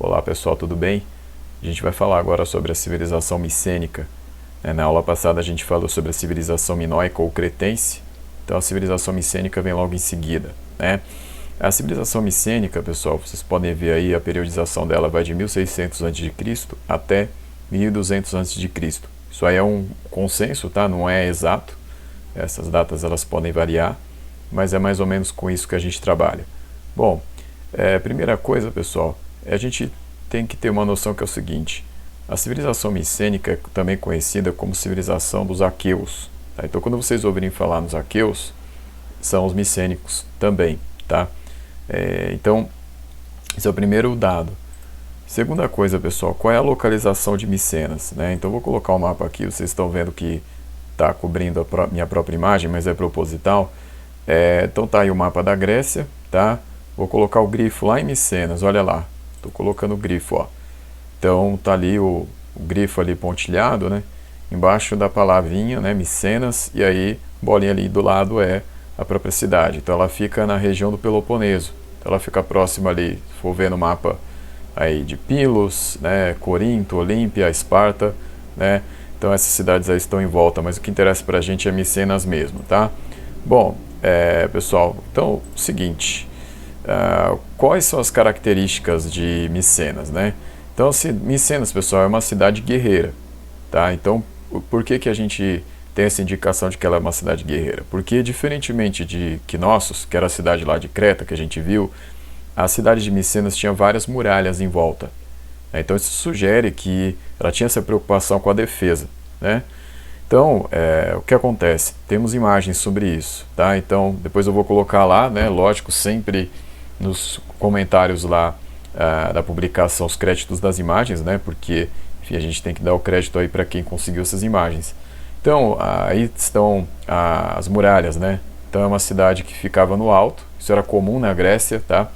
Olá pessoal, tudo bem? A gente vai falar agora sobre a civilização micênica. Na aula passada a gente falou sobre a civilização minoica ou cretense, então a civilização micênica vem logo em seguida. A civilização micênica, pessoal, vocês podem ver aí a periodização dela vai de 1600 a.C. até 1200 a.C. Isso aí é um consenso, tá? Não é exato, essas datas elas podem variar, mas é mais ou menos com isso que a gente trabalha. Bom, primeira coisa, pessoal, a gente tem que ter uma noção que é o seguinte: a civilização micênica é também conhecida como civilização dos aqueus, tá? Então, quando vocês ouvirem falar nos aqueus, são os micênicos também, tá? Então, esse é o primeiro dado. Segunda coisa, pessoal, qual é a localização de Micenas, né? Então, vou colocar o mapa aqui, vocês estão vendo que está cobrindo a minha própria imagem, mas é proposital. Então, tá aí o mapa da Grécia, tá? Vou colocar o grifo lá em Micenas, olha lá. Estou colocando o grifo, ó. Então tá ali o grifo ali pontilhado, né? Embaixo da palavrinha, né? Micenas, e aí bolinha ali do lado é a própria cidade. Então ela fica na região do Peloponeso. Então ela fica próxima ali, se for ver no mapa aí de Pilos, né? Corinto, Olímpia, Esparta, né? Então essas cidades aí estão em volta, mas o que interessa pra gente é Micenas mesmo, tá? Bom, pessoal, então o seguinte. Quais são as características de Micenas, né? Então, Micenas, pessoal, é uma cidade guerreira, tá? Então, por que a gente tem essa indicação de que ela é uma cidade guerreira? Porque, diferentemente de Knossos, que era a cidade lá de Creta que a gente viu, a cidade de Micenas tinha várias muralhas em volta, né? Então, isso sugere que ela tinha essa preocupação com a defesa, né? Então, o que acontece? Temos imagens sobre isso, tá? Então, depois eu vou colocar lá, né? Lógico, sempre nos comentários lá da publicação os créditos das imagens, né? Porque, enfim, a gente tem que dar o crédito aí para quem conseguiu essas imagens. Então, aí estão as muralhas, né? Então é uma cidade que ficava no alto, isso era comum na Grécia, tá?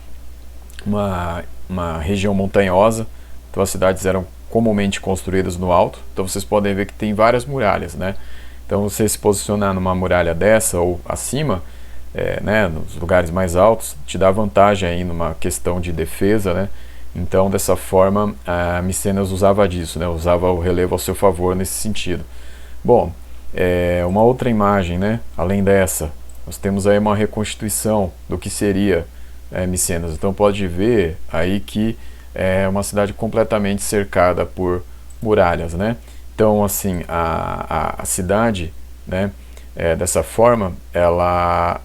Uma região montanhosa, então as cidades eram comumente construídas no alto, então vocês podem ver que tem várias muralhas, né? Então você se posicionar numa muralha dessa ou acima, né, nos lugares mais altos, te dá vantagem aí numa questão de defesa, né? Então, dessa forma, a Micenas usava disso, né? Usava o relevo ao seu favor nesse sentido. Bom, uma outra imagem, né? Além dessa, nós temos aí uma reconstituição do que seria Micenas. Então, pode ver aí que é uma cidade completamente cercada por muralhas, né? Então, assim, a cidade, né? Dessa forma, ela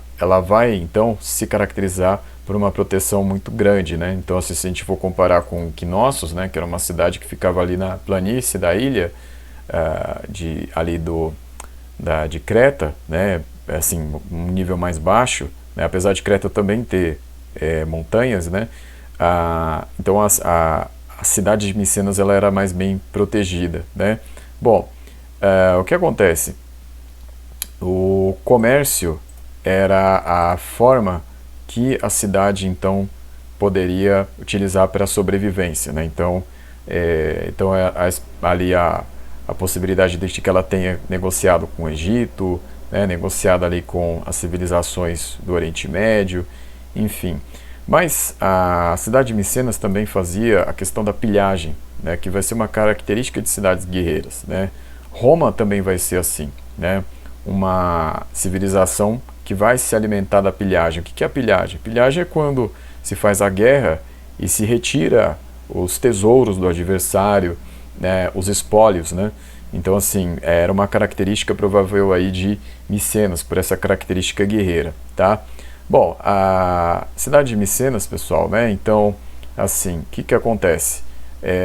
vai então se caracterizar por uma proteção muito grande, né? Então, assim, se a gente for comparar com Knossos, né, que era uma cidade que ficava ali na planície da ilha de Creta, né, assim, um nível mais baixo, né, apesar de Creta também ter montanhas, né? Então a cidade de Micenas ela era mais bem protegida, né? Bom, o que acontece? O comércio era a forma que a cidade então poderia utilizar para a sobrevivência, né? Então, ali a possibilidade de que ela tenha negociado com o Egito, né? Negociado ali com as civilizações do Oriente Médio, enfim. Mas a cidade de Micenas também fazia a questão da pilhagem, né? Que vai ser uma característica de cidades guerreiras, né? Roma também vai ser assim, né? Uma civilização que vai se alimentar da pilhagem. O que é a pilhagem? Pilhagem é quando se faz a guerra e se retira os tesouros do adversário, né, os espólios, né? Então, assim, era uma característica provável aí de Micenas, por essa característica guerreira, tá? Bom, a cidade de Micenas, pessoal, né? Então, assim, o que acontece?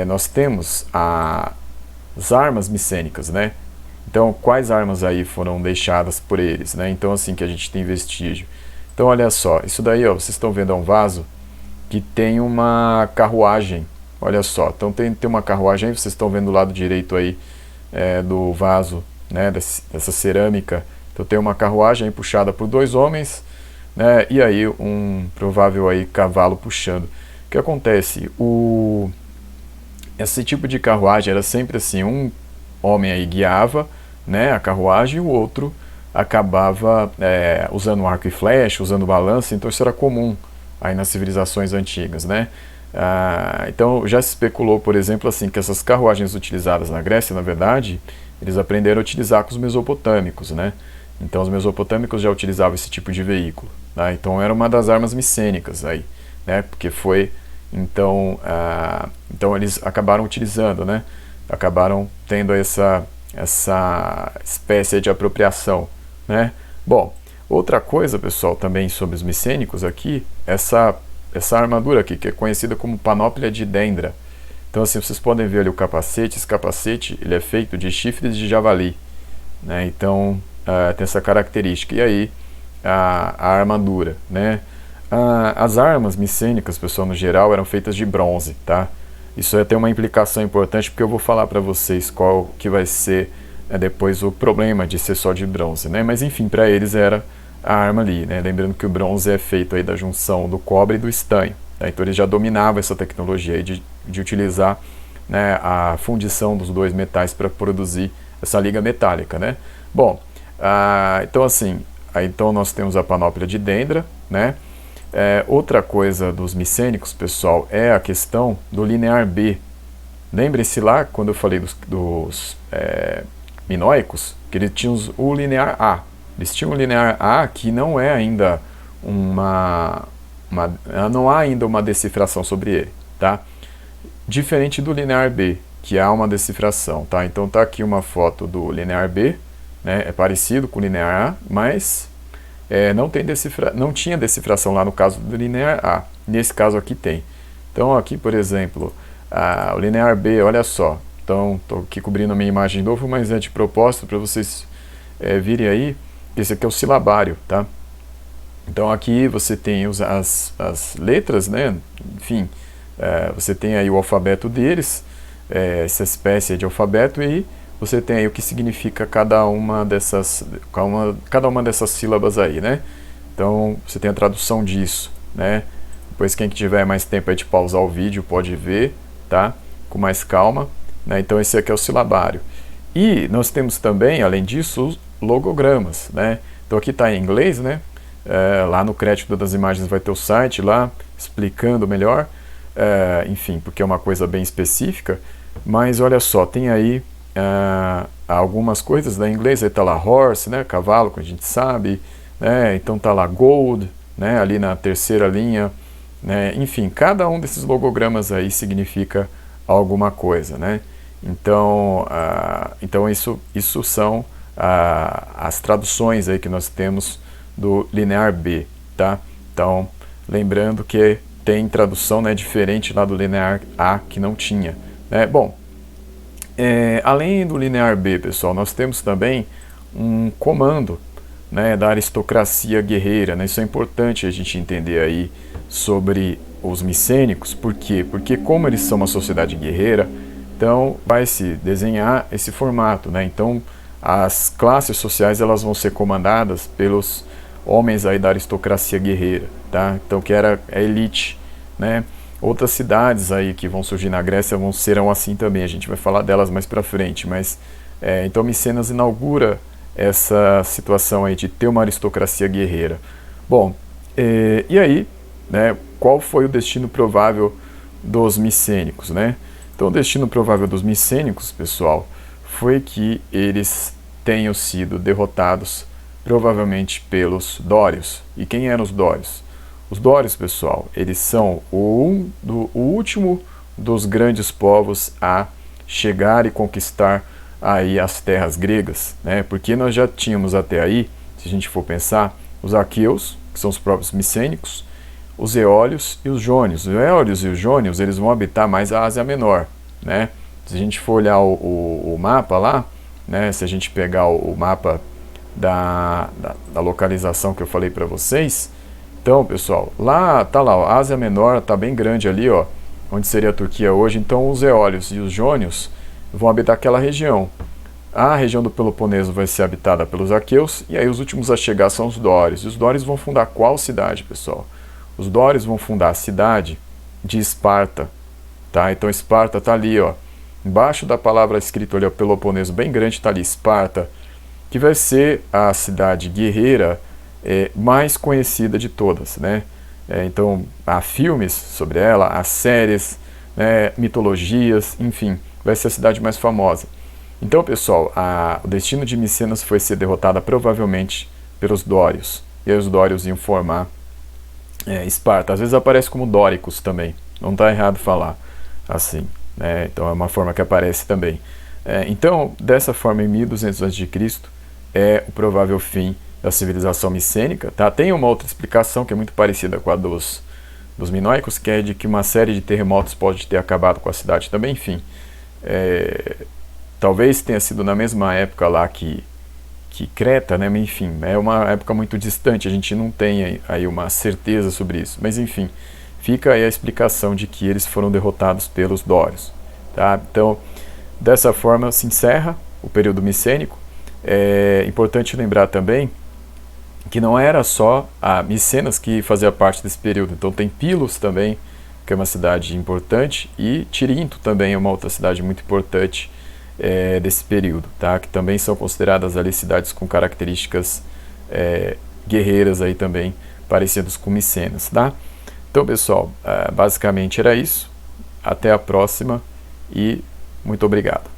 Nós temos as armas micênicas, né? Então, quais armas aí foram deixadas por eles, né? Então, assim, que a gente tem vestígio. Então, olha só, isso daí, ó, vocês estão vendo, é um vaso que tem uma carruagem. Olha só, então tem uma carruagem aí, vocês estão vendo do lado direito aí do vaso, né? Dessa cerâmica. Então, tem uma carruagem aí puxada por dois homens, né? E aí um provável aí cavalo puxando. O que acontece? Esse tipo de carruagem era sempre assim, um homem aí guiava, né, a carruagem, e o outro acabava usando arco e flecha, usando balança. Então isso era comum aí nas civilizações antigas, né? Então já se especulou, por exemplo, assim, que essas carruagens utilizadas na Grécia, na verdade, eles aprenderam a utilizar com os mesopotâmicos, né? Então os mesopotâmicos já utilizavam esse tipo de veículo, né? Então era uma das armas micênicas aí, né? Porque foi, então eles acabaram utilizando, né? Acabaram tendo essa espécie de apropriação, né? Bom, outra coisa, pessoal, também sobre os micênicos aqui, essa armadura aqui, que é conhecida como panóplia de Dendra. Então, assim, vocês podem ver ali o capacete. Esse capacete, ele é feito de chifres de javali, né? Então, tem essa característica. E aí, a armadura, né? As armas micênicas, pessoal, no geral, eram feitas de bronze, tá? Isso tem uma implicação importante, porque eu vou falar para vocês qual que vai ser depois o problema de ser só de bronze, né? Mas, enfim, para eles era a arma ali, né? Lembrando que o bronze é feito aí da junção do cobre e do estanho, né? Então eles já dominavam essa tecnologia aí de utilizar, né, a fundição dos dois metais para produzir essa liga metálica, né? Bom, então assim, então nós temos a panóplia de Dendra, né? Outra coisa dos micênicos, pessoal, é a questão do linear B. Lembrem-se lá, quando eu falei dos minoicos, que eles tinham o linear A. Eles tinham o linear A, que não é ainda não há ainda uma decifração sobre ele, tá? Diferente do linear B, que há uma decifração, tá? Então tá aqui uma foto do linear B, né? É parecido com o linear A, mas não tinha decifração lá no caso do linear A. Nesse caso aqui tem. Então aqui, por exemplo, o linear B, olha só. Então estou aqui cobrindo a minha imagem de novo, mas é de propósito para vocês virem aí. Esse aqui é o silabário, tá? Então aqui você tem as letras, né? Enfim, você tem aí o alfabeto deles, essa espécie de alfabeto, e você tem aí o que significa cada uma dessas sílabas aí, né? Então você tem a tradução disso, né? Depois quem tiver mais tempo aí de pausar o vídeo pode ver, tá? Com mais calma, né? Então esse aqui é o silabário. E nós temos também, além disso, os logogramas, né? Então aqui está em inglês, né? Lá no crédito das imagens vai ter o site lá explicando melhor, enfim, porque é uma coisa bem específica. Mas olha só, tem aí algumas coisas, né? Em inglês aí está lá horse, né? Cavalo, como a gente sabe, né? Então está lá gold, né? Ali na terceira linha, né? Enfim, cada um desses logogramas aí significa alguma coisa, né? Então, isso são as traduções aí que nós temos do linear B, tá? Então, lembrando que tem tradução, né, diferente lá do linear A, que não tinha, né? Bom, além do linear B, pessoal, nós temos também um comando, né, da aristocracia guerreira, né? Isso é importante a gente entender aí sobre os micênicos. Por quê? Porque como eles são uma sociedade guerreira, então vai se desenhar esse formato, né? Então as classes sociais elas vão ser comandadas pelos homens aí da aristocracia guerreira, tá? Então que era a elite, né? Outras cidades aí que vão surgir na Grécia serão assim também. A gente vai falar delas mais para frente, mas então Micenas inaugura essa situação aí de ter uma aristocracia guerreira. Bom, e aí, né? Qual foi o destino provável dos micênicos, né? Então o destino provável dos micênicos, pessoal, foi que eles tenham sido derrotados provavelmente pelos dórios. E quem eram os dórios? Os dórios, pessoal, eles são o último dos grandes povos a chegar e conquistar aí as terras gregas, né? Porque nós já tínhamos até aí, se a gente for pensar, os aqueus, que são os próprios micênicos, os eólios e os jônios. Os eólios e os jônios, eles vão habitar mais a Ásia Menor, né? Se a gente for olhar o mapa lá, né? Se a gente pegar o mapa da localização que eu falei para vocês, então, pessoal, lá tá lá, a Ásia Menor tá bem grande ali, ó, onde seria a Turquia hoje. Então os eólios e os jônios vão habitar aquela região. A região do Peloponeso vai ser habitada pelos aqueus, e aí os últimos a chegar são os dórios. E os dórios vão fundar qual cidade, pessoal? Os dórios vão fundar a cidade de Esparta, tá? Então Esparta tá ali, ó, embaixo da palavra escrita ali, ó, Peloponeso, bem grande, tá ali Esparta, que vai ser a cidade guerreira mais conhecida de todas, né? Então há filmes sobre ela, há séries, né, mitologias, enfim, vai ser a cidade mais famosa. Então, pessoal, o destino de Micenas foi ser derrotada provavelmente pelos dórios. E aí os dórios iam formar Esparta. Às vezes aparece como dóricos também, não está errado falar assim, né? Então é uma forma que aparece também. Então, dessa forma, em 1200 a.C., é o provável fim da civilização micênica. Tá? Tem uma outra explicação que é muito parecida com a dos minoicos, que é de que uma série de terremotos pode ter acabado com a cidade também. Enfim, talvez tenha sido na mesma época lá que Creta, né? Enfim, é uma época muito distante, a gente não tem aí uma certeza sobre isso. Mas enfim, fica aí a explicação de que eles foram derrotados pelos dórios. Tá? Então, dessa forma se encerra o período micênico. É importante lembrar também que não era só a Micenas que fazia parte desse período. Então tem Pilos também, que é uma cidade importante, e Tirinto também é uma outra cidade muito importante desse período, tá? Que também são consideradas ali cidades com características guerreiras aí também, parecidas com Micenas, tá? Então, pessoal, basicamente era isso. Até a próxima e muito obrigado.